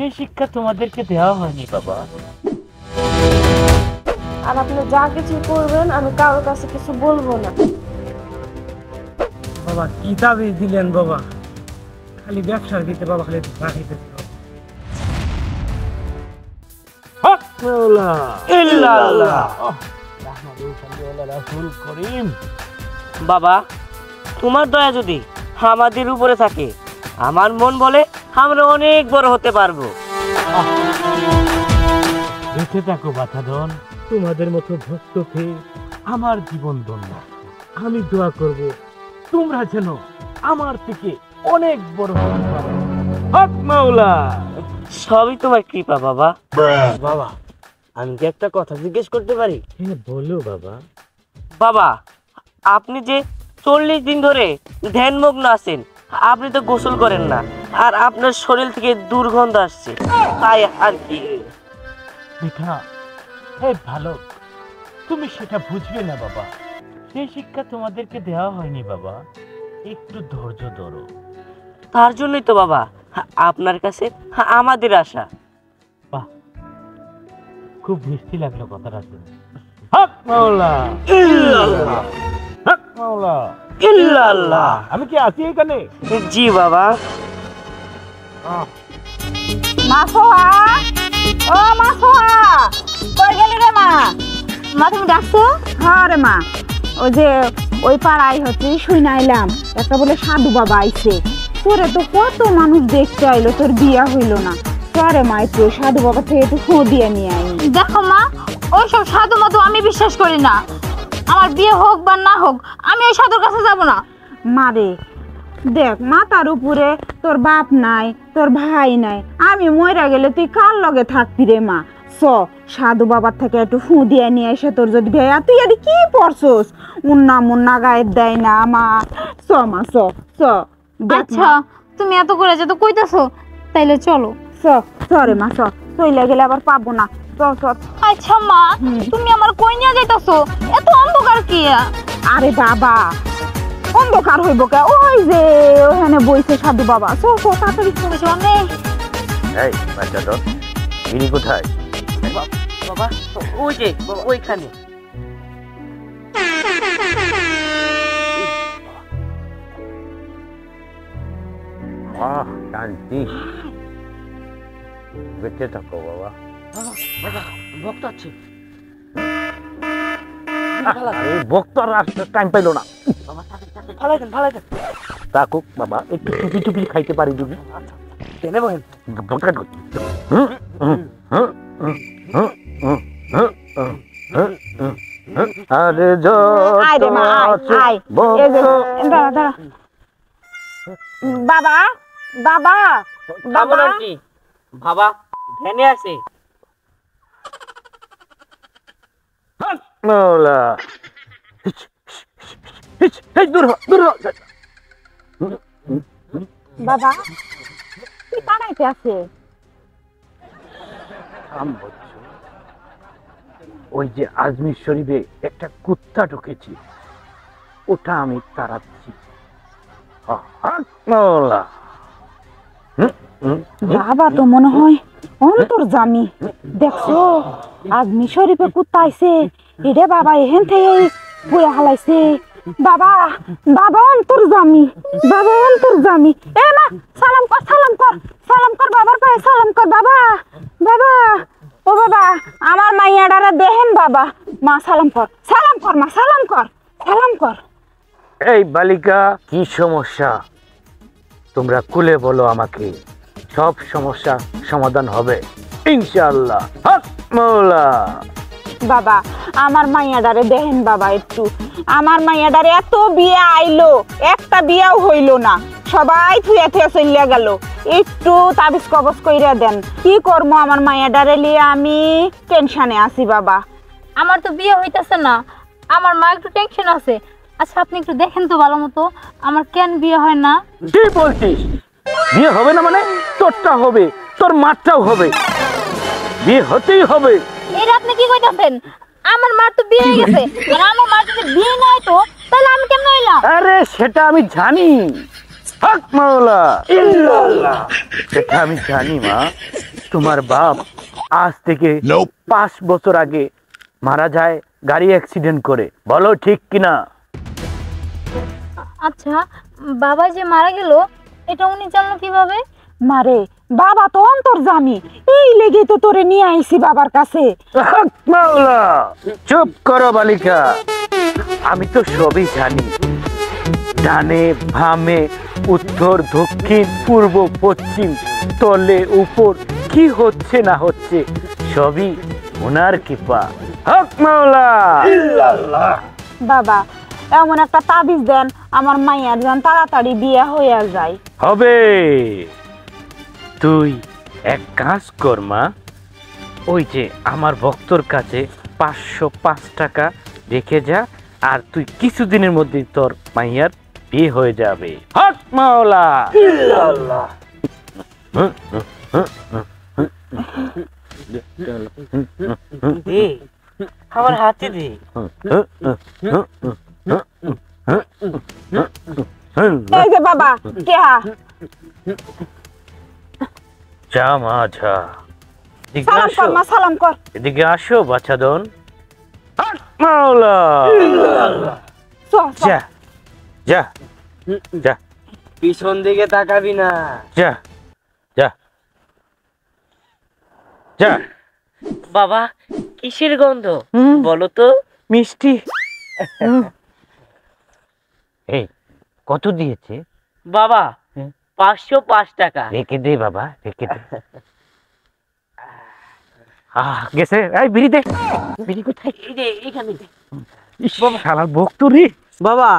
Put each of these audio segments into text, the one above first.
সেই শিক্ষা তোমাদেরকে দেওয়া হয়নি বাবা। আর আপনি যা কিছু করবেন আমি কারোর কাছে কিছু বলবো না। বাবা কি দাবি দিলেন বাবা? খালি ব্যবসার দিতে বাবা, খালি রাখিতে বাবা, তোমার দয়া যদি আমাদের উপরে থাকে, আমার মন বলে আমরা অনেক বড় হতে পারবো। বেঁচে থাকো বাছাধন, তোমাদের মতো ভক্ত পেয়ে আমার জীবন ধন্য। আমি দোয়া করব তোমরা যেন আমার থেকে অনেক বড় হতে পারো। হক মাওলা। সবই তোমার কৃপা বাবা। বাবা আমি কি একটা কথা জিজ্ঞেস করতে পারি? হ্যাঁ বলো বাবা। বাবা, আপনি যে 40 দিন ধরে ধ্যানমগ্ন আছেন, আপনি তো গোসল করেন না, আর আপনার শরীর থেকে দুর্গন্ধ আসছে, তাই আর কি। বেটা, এই ভালো, তুমি সেটা বুঝবে না বাবা। সেই শিক্ষা তোমাদেরকে দেওয়া হয়নি বাবা। একটু ধৈর্য ধরো। তার জন্যই তো বাবা আপনার কাছে আমাদের আশা। বাহ, খুব মিষ্টি লাগলো কথাটা শুনে। হক মাওলা ইল্লাল্লাহ, হক মাওলা ইল্লাল্লাহ। আমি কি আছি এখানে? জি বাবা। মা সোহা, ও মা সোহা, কই গেলি রে মা? মা তুমি ডাকছো? হ্যাঁ রে মা, ওই যে ওই পাড়ায় হচ্ছে শুই নাইলাম একটা বলে সাধু বাবা আইছে। তোরে তো কত মানুষ দেখতে আইলো, তোর বিয়া হইলো না। চরে মা একটু সাধু বাবা থেকে একটু খোঁ দিয়ে নিয়ে আই। দেখো মা, ওইসব সাধু মতো আমি বিশ্বাস করি না। আমার বিয়ে হোক বা না হোক, আমি ওই সাধুর কাছে যাব না। মারে দেখ, মাথার উপরে তোর বাপ নাই, তোর ভাই নাই, আমি মইরা গেলে তুই কার লগে থাকবি রে মা? সাধু বাবার থেকে একটু ফু দিয়ে নিয়ে এসে তোর যদি ভাইয়া, তুই আর কি পড়ছস? উন্না মুন্না গায়ে দেয় না মা। মা আচ্ছা, তুমি এত করে যেহেতু কইতাছো, তাইলে চলো। রে মা, চইলা গেলে আবার পাবো না। আচ্ছা মা, তুমি আমার কই নিয়ে যাইতাছো? এত অন্ধকার কি? আরে বাবা, অন্ধকার হইব কে? ওই যে ওখানে বইছে সাধু বাবা। তাড়াতাড়ি চলে অনেক। এই বাচ্চাটা গিরি কোথায়? বাবা ওই যে ওইখানে। শান্তি, বেঁচে থাকো বাবা। বাবা ভক্ত আছে। ভক্তর আসতে টাইম পাইলো না। ভালো থাকুক বাবা, একটু টুপি টুপি খাইতে পারি যদি। টেনে বহেন। আরে বাবা বাবা বাবা বাবা ধ্যানে আছে। মাওলা, বাবা কি পাড়াইতে আছে? ওই যে আজমির শরীফে একটা কুত্তা ঢুকেছে, ওটা আমি তাড়াচ্ছি। বাবা তো মনে হয় অন্তর্জামী। দেখছো আজমি শরীফে কুত্তা আইছে, এটা বাবা এখান থেকে বইয়া হালাইছে। বাবা বাবা অন্তর্জামী, বাবা অন্তর্জামী। এ না, সালাম কর, সালাম কর, সালাম কর বাবার পায়ে, সালাম কর বাবা। বাবা, ও বাবা, আমার মাইয়াডারে দেখেন বাবা। মা সালাম কর, সালাম কর মা, সালাম কর, সালাম কর। এই বালিকা, কি সমস্যা তোমরা খুলে বলো আমাকে, সব সমস্যা সমাধান হবে ইনশাআল্লাহ। হক মাওলা। বাবা আমার মাইয়াডারে দেখেন বাবা একটু। আমার মাইয়াডারে এত বিয়ে আইলো, একটা বিয়াও হইলো না, সবাই থুয়া থুয়া চলিয়া গেল। একটু তাবিজ কবজ কইরা দেন, কি করবো আমার মাইয়াডারে লিয়ে আমি টেনশনে আছি বাবা। আমার তো বিয়ে হইতাছে না, আমার মা একটু টেনশন আছে। আচ্ছা আপনি একটু দেখেন তো ভালো মতো, আমার কেন বিয়ে হয় না? কি বলছিস? বিয়ে হবে না মানে? তোরটা হবে, তোর মারটাও হবে, বিয়ে হতেই হবে। এটা আপনি কি কইতাছেন? আমার মার তো বিয়ে হয়ে গেছে, আর আমার মার যদি বিয়ে না হইতো তাহলে আমি কেমন হইলাম? আরে সেটা আমি জানি, হক মাওলা এটা আমি জানি মা, তোমার বাপ আজ থেকে 5 বছর আগে মারা যায় গাড়ি অ্যাক্সিডেন্ট করে, বলো ঠিক কিনা? আচ্ছা, বাবা যে মারা গেল এটা উনি জানলো কিভাবে? মারে বাবা তো অন্তর্জামী, এই লেগে তো তোরে নিয়ে আইছি বাবার কাছে। হক মাওলা চুপ করো বালিকা, আমি তো সবই জানি। ডানে বামে উত্তর দক্ষিণ পূর্ব পশ্চিম তলে উপর কি হচ্ছে না হচ্ছে সবই ওনার কৃপা। হক মাওলা। বাবা এমন একটা তাবিজ দেন আমার মাইয়ার যেন তাড়াতাড়ি বিয়ে হয়ে যায়। হবে, তুই এক কাজ কর মা, ওই যে আমার ভক্তর কাছে 505 টাকা রেখে যা, আর তুই কিছুদিনের মধ্যে তোর মাইয়ার বিয়ে হয়ে যাবে। হক মাওলা। দে আমার হাতে দে। এই যে বাবা কেহা, যা মা যা, এদিকে সালাম আসো, কর মা, সালাম কর। এদিকে আসো বাচ্চাদন। হক মাওলা। চল, চল। যা যা যা পিছন দিকে তাকাবি না। যা যা যা। বাবা কিসের গন্ধ হুম। বলো তো? মিষ্টি। এই কত দিয়েছে? বাবা 505 টাকা। রেখে দে বাবা, রেখে দে। গেছে। এই বিড়ি দে, বিড়ি কোথায়? এই যে এইখানে দে। শালার ভক্ত রে। বাবা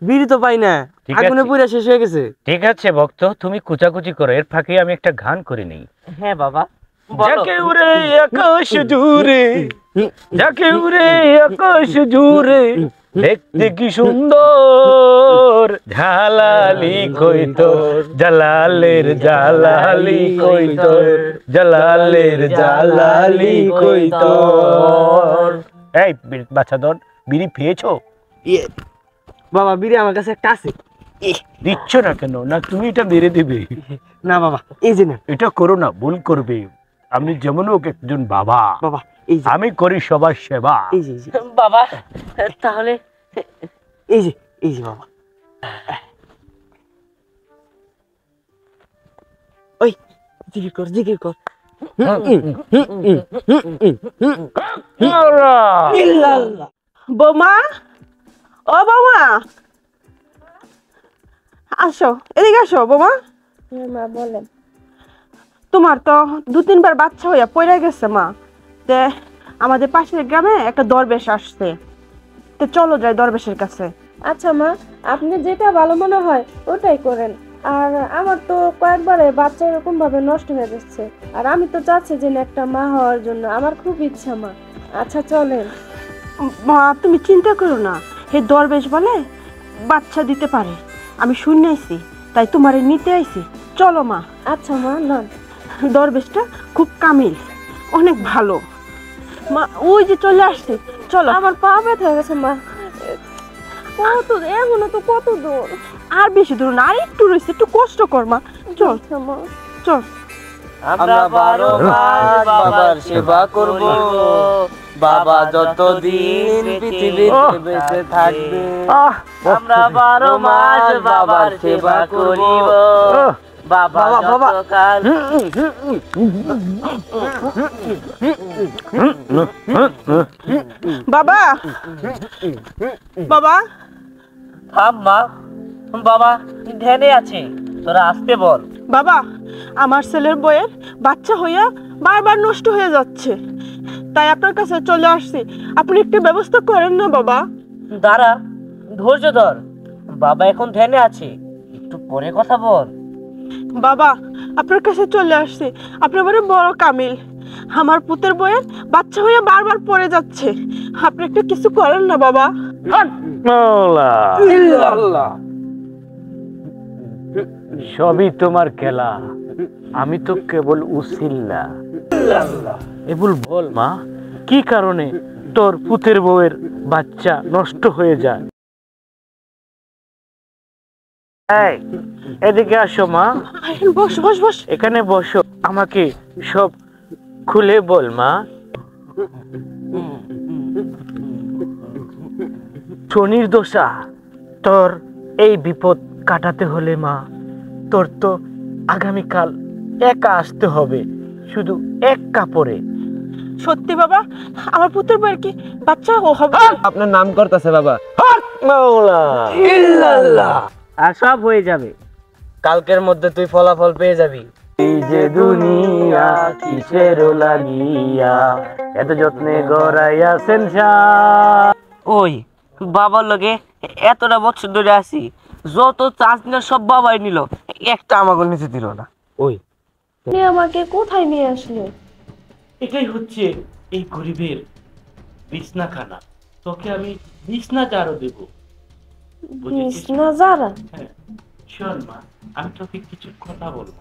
বিড়ি তো পাই না, ঠিক আগুনে আছে। পুড়ে শেষ হয়ে গেছে। ঠিক আছে ভক্ত, তুমি কুচাকুচি করো, এর ফাঁকে আমি একটা গান করে নেই। হ্যাঁ বাবা বলো। যাকে উড়ে আকাশ জুড়ে, যাকে উড়ে আকাশ জুড়ে, দেখতে কি সুন্দর, ঝালালি কই তোর, জালালের জালালি কই তোর, জালালের জালালি কই তোর। এই বাচ্চাদন, বিড়ি পেয়েছো? বাবা বিড়ি আমার কাছে একটা আছে। দিচ্ছ না কেন? না তুমি এটা মেরে দেবে? না বাবা এই যে না। এটা করো না, ভুল করবে। আমি যেমন হোক একজন বাবা, বাবা এই যে, আমি করি সবার সেবা। এই যে বাবা তাহলে এই যে, এই যে বাবা। ওই জিকির কর, জিকির কর। বৌমা, ও বৌমা, আসো এদিকে আসো বৌমা। মা বলেন। তোমার তো 2-3 বার বাচ্চা হইয়া পড়ে গেছে মা, তে আমাদের পাশের গ্রামে একটা দরবেশ আসছে, তে চলো যাই দরবেশের কাছে। আচ্ছা মা, আপনি যেটা ভালো মনে হয় ওটাই করেন। আর আমার তো কয়েকবারে বাচ্চা এরকম ভাবে নষ্ট হয়ে যাচ্ছে, আর আমি তো চাচ্ছি যে একটা মা হওয়ার জন্য, আমার খুব ইচ্ছা মা। আচ্ছা চলেন। মা তুমি চিন্তা করো না, হে দরবেশ বলে বাচ্চা দিতে পারে, আমি শুনে আইছি, তাই তোমারে নিতে আইছি, চলো মা। আচ্ছা মা না, দরবেশটা খুব কামিল, অনেক ভালো মা, ওই যে চলে আসছে, চলো। আমার পা ব্যথা হয়ে গেছে মা। কত এখনো তো কত দূর। আর বেশি দূর না, আর একটু রয়েছে, একটু কষ্ট কর মা, চল আচ্ছা মা। চল। আমরা 12 মাস বাবার সেবা করব, বাবা যতদিন পৃথিবীতে বেঁচে থাকবে। আমরা 12 মাস বাবার সেবা করিব, বাবা যতকাল। বাবা, বাবা, থাম মা, বাবা ধ্যানে আছে, তোরা আসতে বল। বাবা, আমার ছেলের বইয়ের বাচ্চা হইয়া বারবার নষ্ট হয়ে যাচ্ছে, তাই আপনার কাছে চলে আসছি, আপনি একটু ব্যবস্থা করেন না বাবা। দাঁড়া, ধৈর্য ধর, বাবা এখন ধ্যানে আছে, একটু পরে কথা বল। বাবা, আপনার কাছে চলে আসছি, আপনার বাড়ি বড় কামিল, আমার পুতের বইয়ের বাচ্চা হইয়া বারবার পড়ে যাচ্ছে, আপনি একটু কিছু করেন না বাবা। সবই তোমার খেলা, আমি তো কেবল উসিল্লা। এবুল বল মা, কি কারণে তোর পুতের বউয়ের বাচ্চা নষ্ট হয়ে যায়? এই এদিকে আসো মা, আয়ন বস বস বস। এখানে বসো, আমাকে সব খুলে বল মা। শনির দশা, তোর এই বিপদ কাটাতে হলে মা, তোর তো আগামীকাল একা আসতে হবে, শুধু এক কাপড়ে। সত্যি বাবা, আমার পুত্রের বউয়ের কি বাচ্চা হবে? আপনার নাম করতেছে বাবা। মাওলা ইল্লাল্লাহ। আর সব হয়ে যাবে। কালকের মধ্যে তুই ফলাফল পেয়ে যাবি। এই যে দুনিয়া কিসের লাগিয়া, এত যত্নে গড়াইয়াছেন শাহ। ওই বাবার লগে এতটা বছর ধরে আছি, যত চাষ নিল সব বাবাই নিল, একটা আমাকে নিতে দিল না। ওই আপনি আমাকে কোথায় নিয়ে আসলে? এটাই হচ্ছে এই গরিবের বিছনাখানা। তোকে আমি বিছনা জারও দেব। বুঝেছিস? না যারা হ্যাঁ, শোন মা, আমি তোকে কিছু কথা বলবো।